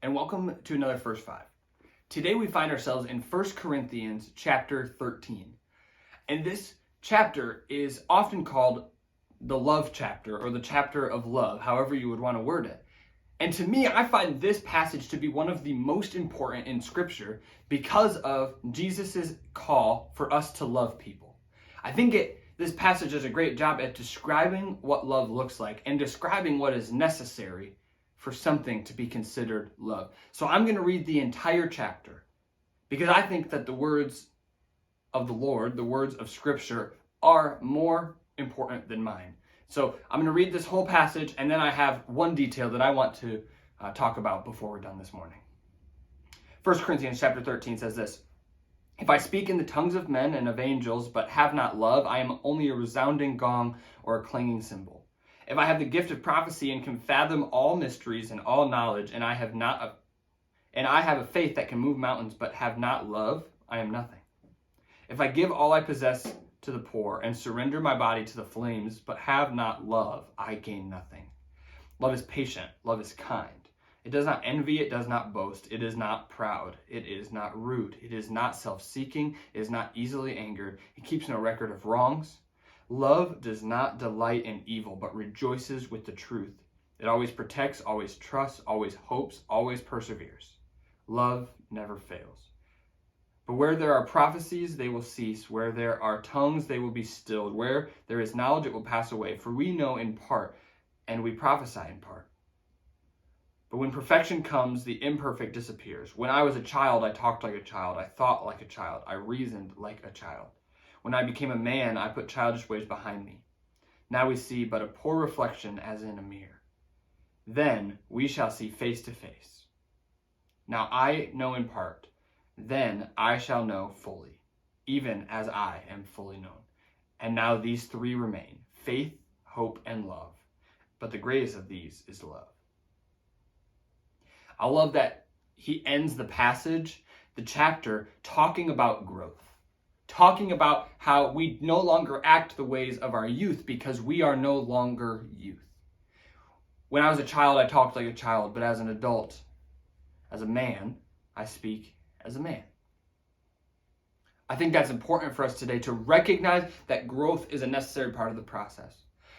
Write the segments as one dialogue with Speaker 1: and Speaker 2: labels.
Speaker 1: and welcome to another First Five. Today we find ourselves in 1 Corinthians chapter 13. And this chapter is often called the love chapter or the chapter of love, however you would want to word it. And to me, I find this passage to be one of the most important in Scripture because of Jesus' call for us to love people. I think this passage does a great job at describing what love looks like and describing what is necessary for something to be considered love. So I'm going to read the entire chapter because I think that the words of the Lord, the words of Scripture, are more important than mine. So I'm going to read this whole passage, and then I have one detail that I want to talk about before we're done this morning. 1 Corinthians chapter 13 says this: "If I speak in the tongues of men and of angels, but have not love, I am only a resounding gong or a clanging cymbal. If I have the gift of prophecy and can fathom all mysteries and all knowledge, and I have a faith that can move mountains, but have not love, I am nothing. If I give all I possess to the poor and surrender my body to the flames, but have not love, I gain nothing. Love is patient, love is kind. It does not envy, it does not boast, it is not proud, it is not rude, it is not self-seeking, it is not easily angered, it keeps no record of wrongs. Love does not delight in evil, but rejoices with the truth. It always protects, always trusts, always hopes, always perseveres. Love never fails. But where there are prophecies, they will cease. Where there are tongues, they will be stilled. Where there is knowledge, it will pass away. For we know in part, and we prophesy in part. But when perfection comes, the imperfect disappears. When I was a child, I talked like a child. I thought like a child. I reasoned like a child. When I became a man, I put childish ways behind me. Now we see but a poor reflection as in a mirror. Then we shall see face to face. Now I know in part. Then I shall know fully, even as I am fully known. And now these three remain: faith, hope, and love. But the greatest of these is love." I love that he ends the passage, the chapter, talking about growth. Talking about how we no longer act the ways of our youth because we are no longer youth. When I was a child, I talked like a child, but as an adult, as a man, I speak as a man. I think that's important for us today to recognize that growth is a necessary part of the process.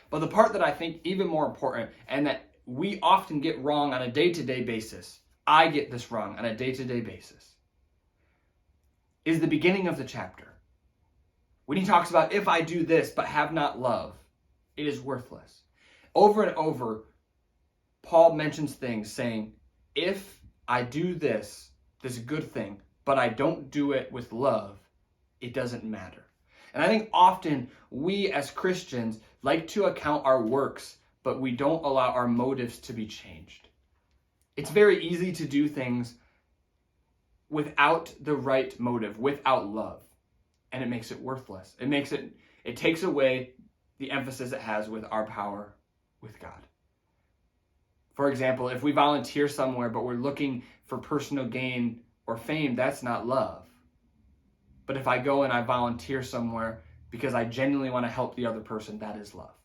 Speaker 1: But the part that I think even more important and that we often get wrong on a day-to-day basis, I get this wrong on a day-to-day basis, is the beginning of the chapter. When he talks about, if I do this but have not love, it is worthless. Over and over, Paul mentions things saying, if I do this good thing, but I don't do it with love, it doesn't matter. And I think often we as Christians like to account our works, but we don't allow our motives to be changed. It's very easy to do things without the right motive, without love. And it makes it worthless. It takes away the emphasis it has with our power with God. For example, if we volunteer somewhere, but we're looking for personal gain or fame, that's not love. But if I go and I volunteer somewhere because I genuinely want to help the other person, that is love.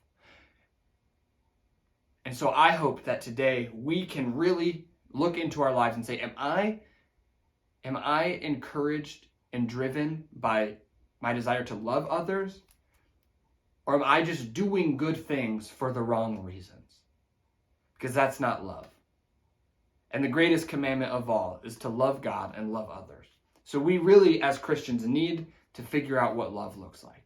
Speaker 1: And so I hope that today we can really look into our lives and say, am I encouraged and driven by my desire to love others? Or am I just doing good things for the wrong reasons? Because that's not love. And the greatest commandment of all is to love God and love others. So we really, as Christians, need to figure out what love looks like.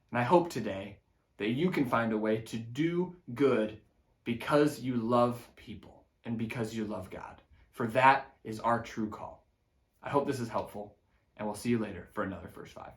Speaker 1: And I hope today that you can find a way to do good because you love people and because you love God. For that is our true call. I hope this is helpful. And we'll see you later for another First Five.